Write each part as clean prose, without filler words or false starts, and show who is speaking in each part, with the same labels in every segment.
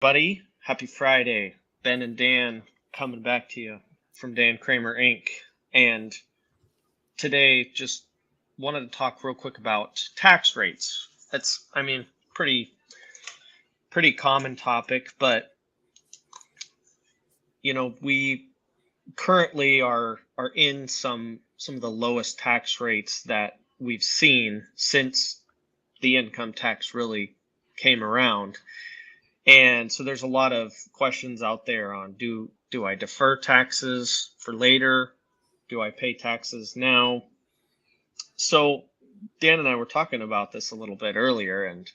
Speaker 1: Buddy, happy Friday. Ben and Dan coming back to you from Dan Kramer Inc. And today just wanted to talk real quick about tax rates. That's pretty common topic, but we currently are in some of the lowest tax rates that we've seen since the income tax really came around. And so there's a lot of questions out there on do I defer taxes for later? Do I pay taxes now? So Dan and I were talking about this a little bit earlier, and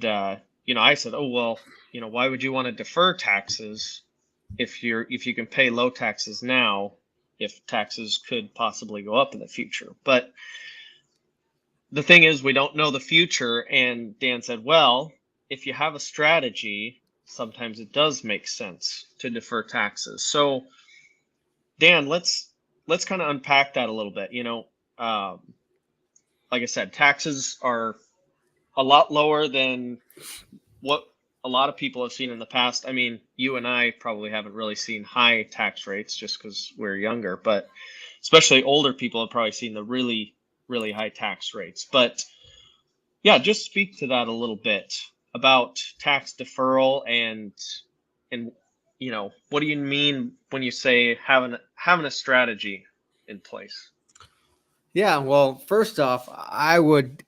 Speaker 1: I said, oh well, why would you want to defer taxes if you can pay low taxes now, if taxes could possibly go up in the future? But the thing is, we don't know the future. And Dan said, well, if you have a strategy, sometimes it does make sense to defer taxes. So Dan, let's kind of unpack that a little bit. Like I said, taxes are a lot lower than what a lot of people have seen in the past. I mean, you and I probably haven't really seen high tax rates just because we're younger, but especially older people have probably seen the really, really high tax rates. But yeah, just speak to that a little bit about tax deferral and what do you mean when you say having a strategy in place?
Speaker 2: Yeah, well, first off, I would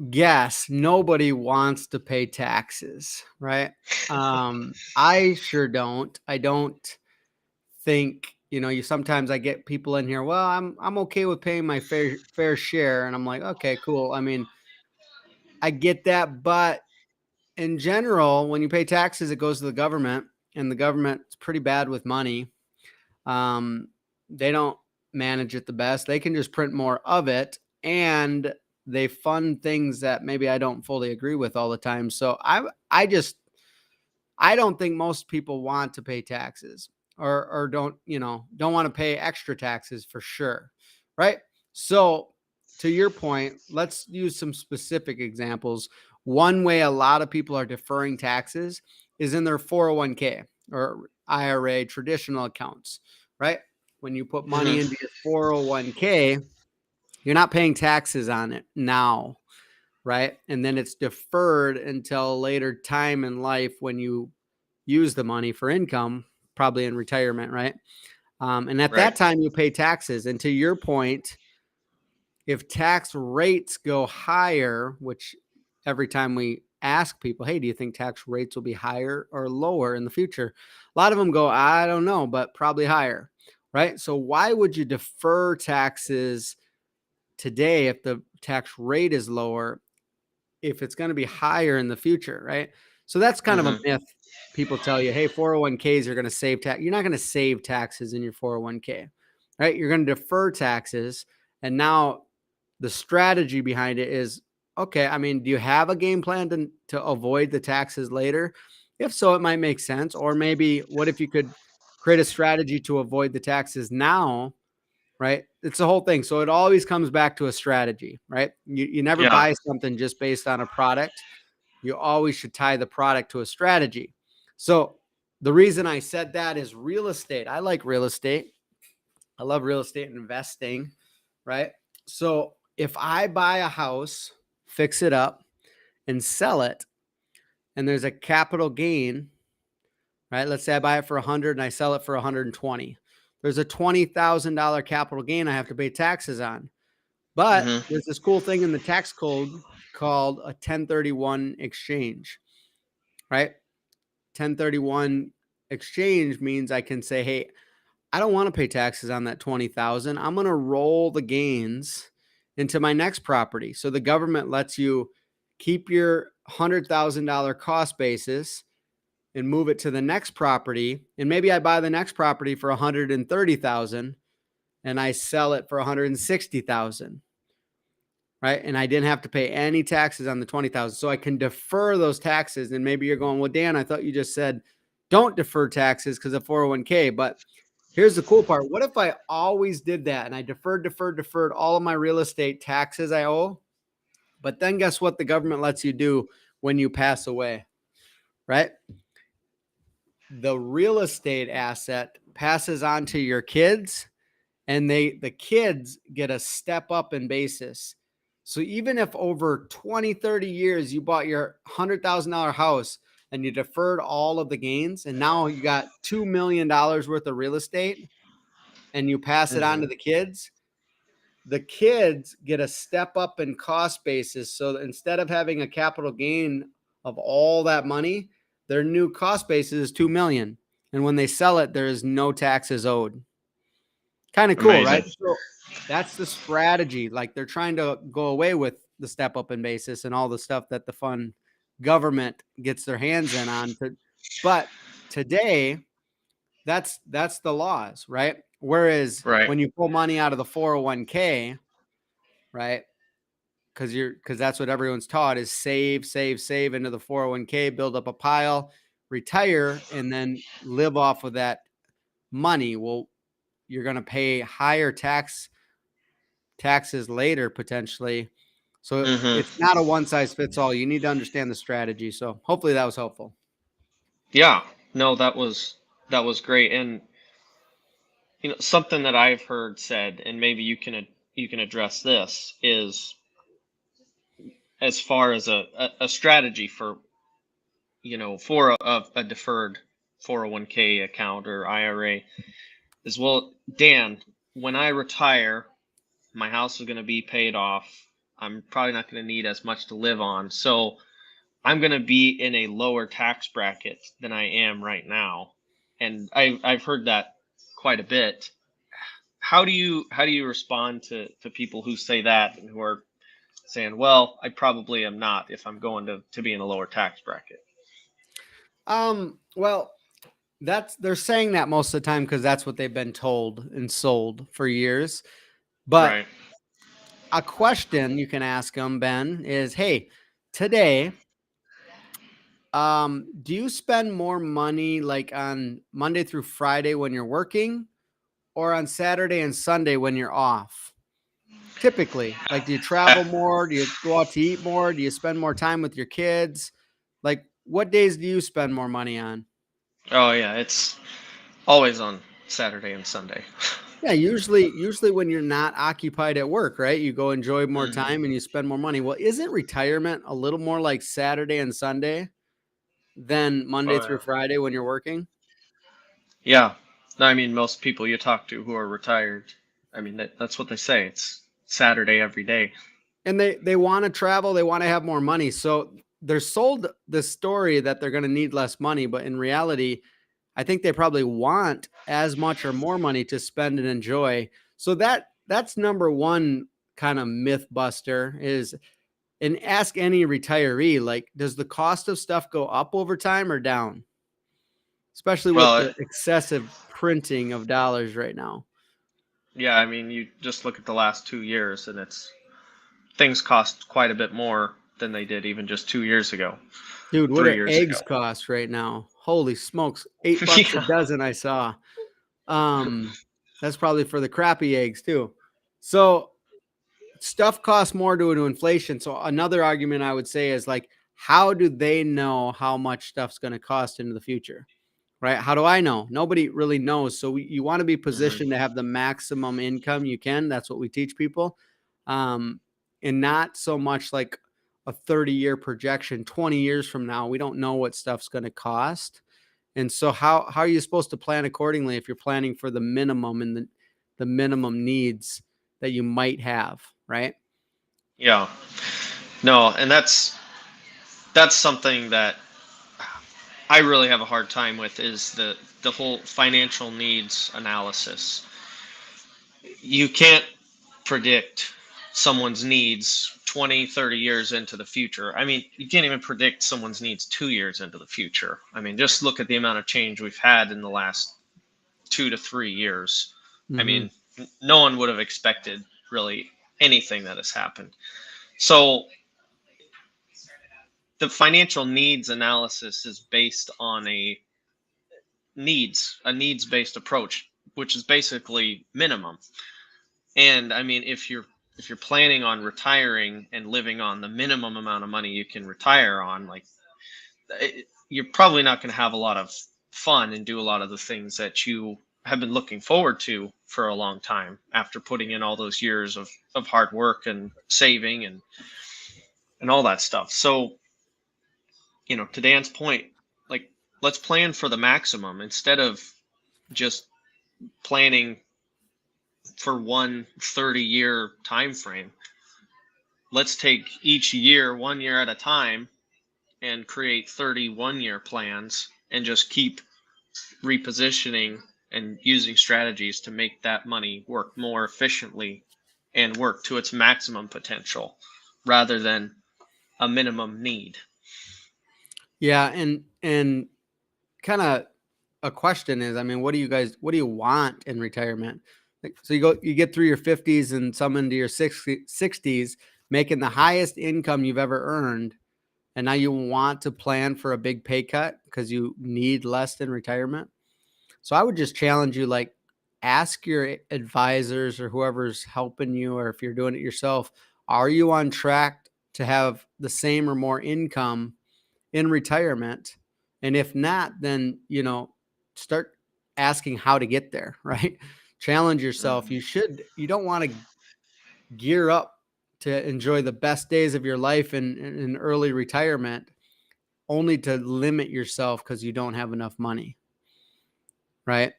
Speaker 2: guess nobody wants to pay taxes, right? I sure don't. I don't think, you sometimes I get people in here, well, I'm okay with paying my fair share, and I'm like, okay, cool. I mean, I get that, but in general, when you pay taxes, it goes to the government, and the government's pretty bad with money. Um, they don't manage it the best. They can just print more of it, and they fund things that maybe I don't fully agree with all the time. So I don't think most people want to pay taxes or don't want to pay extra taxes for sure. Right? So to your point, let's use some specific examples. One way a lot of people are deferring taxes is in their 401k or IRA traditional accounts, right? When you put money
Speaker 1: Hmm.
Speaker 2: into your 401k, you're not paying taxes on it now, right? And then it's deferred until a later time in life when you use the money for income, probably in retirement, right? And at
Speaker 1: Right.
Speaker 2: that time, you pay taxes. And to your point, if tax rates go higher, which every time we ask people, hey, do you think tax rates will be higher or lower in the future? A lot of them go, I don't know, but probably higher, right? So why would you defer taxes today if the tax rate is lower, if it's going to be higher in the future, right? So that's kind of a
Speaker 1: Hmm.
Speaker 2: myth. People tell you, hey, 401ks are going to save tax. You're not going to save taxes in your 401k, right? You're going to defer taxes. And now the strategy behind it is, okay, I mean, do you have a game plan to avoid the taxes later? If so, it might make sense. Or maybe what if you could create a strategy to avoid the taxes now, right? It's the whole thing. So it always comes back to a strategy, right? You never
Speaker 1: Yeah.
Speaker 2: buy something just based on a product. You always should tie the product to a strategy. So the reason I said that is real estate. I like real estate. I love real estate investing, right? So if I buy a house, fix it up, and sell it, and there's a capital gain, right? Let's say I buy it for 100 and I sell it for 120. There's a $20,000 capital gain I have to pay taxes on. But
Speaker 1: Hmm.
Speaker 2: there's this cool thing in the tax code called a 1031 exchange, right? 1031 exchange means I can say, hey, I don't want to pay taxes on that 20,000. I'm going to roll the gains into my next property. So the government lets you keep your $100,000 cost basis and move it to the next property. And maybe I buy the next property for 130,000 and I sell it for 160,000. Right. And I didn't have to pay any taxes on the 20,000. So I can defer those taxes. And maybe you're going, well, Dan, I thought you just said don't defer taxes because of 401k. But here's the cool part. What if I always did that and I deferred all of my real estate taxes I owe? But then guess what the government lets you do when you pass away? right? The real estate asset passes on to your kids, and the kids get a step up in basis. So even if over 20, 30 years you bought your $100,000 house and you deferred all of the gains, and now you got $2 million worth of real estate and you pass it on to the kids get a step up in cost basis. So instead of having a capital gain of all that money, their new cost basis is 2 million. And when they sell it, there is no taxes owed. Kind of cool, right?
Speaker 1: Amazing.
Speaker 2: So that's the strategy. Like they're trying to go away with the step up in basis and all the stuff that the fun government gets their hands in on. But today, that's the laws, right? Whereas
Speaker 1: Right.
Speaker 2: when you pull money out of the 401k, right? Because that's what everyone's taught is save, save, save into the 401k, build up a pile, retire, and then live off of that money. Well, you're going to pay higher taxes later potentially. So
Speaker 1: Hmm.
Speaker 2: it's not a one size fits all. You need to understand the strategy. So hopefully that was helpful.
Speaker 1: Yeah. No, that was great. And something that I've heard said, and maybe you can address this, is as far as a strategy for for a deferred 401k account or IRA, is, well, Dan, when I retire, my house is going to be paid off. I'm probably not going to need as much to live on. So I'm going to be in a lower tax bracket than I am right now. And I've heard that quite a bit. How do you respond to people who say that and who are saying, well, I probably am not if I'm going to be in a lower tax bracket?
Speaker 2: Well, they're saying that most of the time because that's what they've been told and sold for years. But
Speaker 1: Right.
Speaker 2: a question you can ask them, Ben, is, hey, today, do you spend more money like on Monday through Friday when you're working or on Saturday and Sunday when you're off? Typically, like, do you travel more? Do you go out to eat more? Do you spend more time with your kids? Like, what days do you spend more money on?
Speaker 1: Oh yeah, it's always on Saturday and Sunday.
Speaker 2: Yeah, usually when you're not occupied at work, right? You go enjoy more
Speaker 1: Hmm.
Speaker 2: time and you spend more money. Well, isn't retirement a little more like Saturday and Sunday than Monday
Speaker 1: Oh
Speaker 2: through
Speaker 1: yeah.
Speaker 2: Friday when you're working?
Speaker 1: Yeah. No, I mean, most people you talk to who are retired, I mean, that's what they say. It's Saturday every day.
Speaker 2: And they want to travel, they want to have more money. So they're sold the story that they're going to need less money, but in reality, I think they probably want as much or more money to spend and enjoy. So that's number one kind of myth buster is, and ask any retiree, like, does the cost of stuff go up over time or down? Especially with
Speaker 1: Well,
Speaker 2: the excessive printing of dollars right now.
Speaker 1: yeah, I mean, you just look at the last 2 years, and it's things cost quite a bit more than they did even just 2 years ago,
Speaker 2: Dude, what
Speaker 1: three
Speaker 2: do
Speaker 1: years ago.
Speaker 2: eggs cost right now? Holy smokes. $8 a
Speaker 1: Yeah.
Speaker 2: dozen I saw. Um, that's probably for the crappy eggs too. So stuff costs more due to inflation. So another argument I would say is like, how do they know how much stuff's going to cost into the future? Right? How do I know? Nobody really knows. So you want to be
Speaker 1: Hmm.
Speaker 2: positioned to have the maximum income you can. That's what we teach people. Um, and not so much like a 30-year projection. 20 years from now, we don't know what stuff's going to cost. And so how are you supposed to plan accordingly if you're planning for the minimum and the minimum needs that you might have, right?
Speaker 1: Yeah. No, and that's something that I really have a hard time with, is the whole financial needs analysis. You can't predict someone's needs 20, 30 years into the future. I mean, you can't even predict someone's needs 2 years into the future. I mean, just look at the amount of change we've had in the last 2 to 3 years. I
Speaker 2: Mhm.
Speaker 1: mean, no one would have expected really anything that has happened. So the financial needs analysis is based on a needs based approach, which is basically minimum. And I mean, if you're planning on retiring and living on the minimum amount of money you can retire on, like, you're probably not going to have a lot of fun and do a lot of the things that you have been looking forward to for a long time after putting in all those years of hard work and saving and all that stuff. So, to Dan's point, like, let's plan for the maximum instead of just planning for one 30-year time frame. Let's take each year 1 year at a time and create 31-year plans and just keep repositioning and using strategies to make that money work more efficiently and work to its maximum potential rather than a minimum need.
Speaker 2: Yeah, and kind of a question is, I mean, what do you want in retirement? Like, so you get through your 50s and some into your 60s, making the highest income you've ever earned, and now you want to plan for a big pay cut because you need less in retirement. So I would just challenge you, like, ask your advisors or whoever's helping you, or if you're doing it yourself, are you on track to have the same or more income in retirement? And if not, then, start asking how to get there, right? Challenge yourself. You don't want to gear up to enjoy the best days of your life in early retirement only to limit yourself because you don't have enough money, right?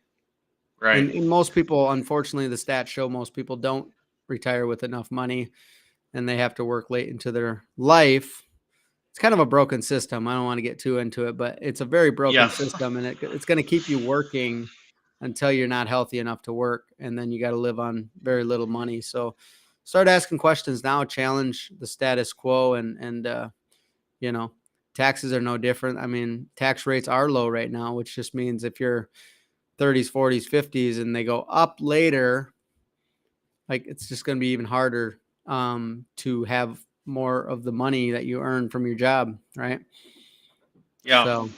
Speaker 1: Right.
Speaker 2: And most people, unfortunately, the stats show most people don't retire with enough money and they have to work late into their life. It's kind of a broken system. I don't want to get too into it, but it's a very broken
Speaker 1: Yeah.
Speaker 2: system, and it's going to keep you working until you're not healthy enough to work, and then you got to live on very little money. So start asking questions now, challenge the status quo, and taxes are no different. I mean, tax rates are low right now, which just means if you're 30s, 40s, 50s, and they go up later, like, it's just going to be even harder to have more of the money that you earn from your job, right?
Speaker 1: Yeah.
Speaker 2: So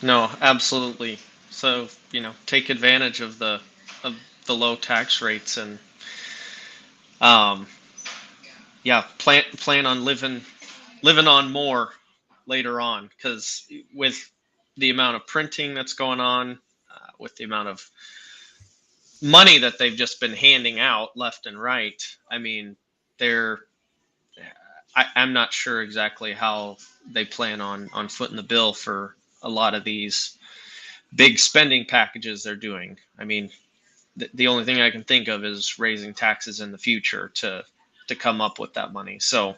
Speaker 1: No, absolutely. So, take advantage of the low tax rates and um yeah, plan on living on more later on, because with the amount of printing that's going on, with the amount of money that they've just been handing out left and right, I mean, they're I'm not sure exactly how they plan on footing the bill for a lot of these big spending packages they're doing. I mean, the only thing I can think of is raising taxes in the future to come up with that money. So,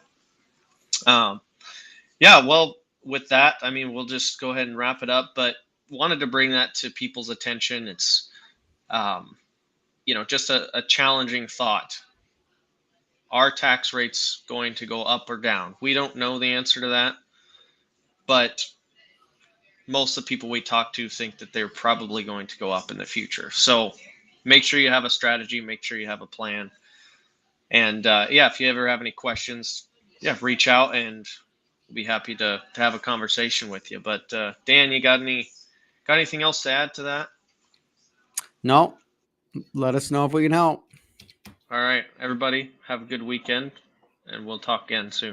Speaker 1: um, yeah, well, with that, I mean, we'll just go ahead and wrap it up. But wanted to bring that to people's attention. It's, um, just a challenging thought. Are tax rates going to go up or down? We don't know the answer to that, but most of the people we talk to think that they're probably going to go up in the future. So make sure you have a strategy, make sure you have a plan. And yeah, if you ever have any questions, yeah, reach out and we'll be happy to have a conversation with you. But Dan, you got anything else to add to that?
Speaker 2: no, let us know if we can help.
Speaker 1: All right, everybody, have a good weekend and we'll talk again soon.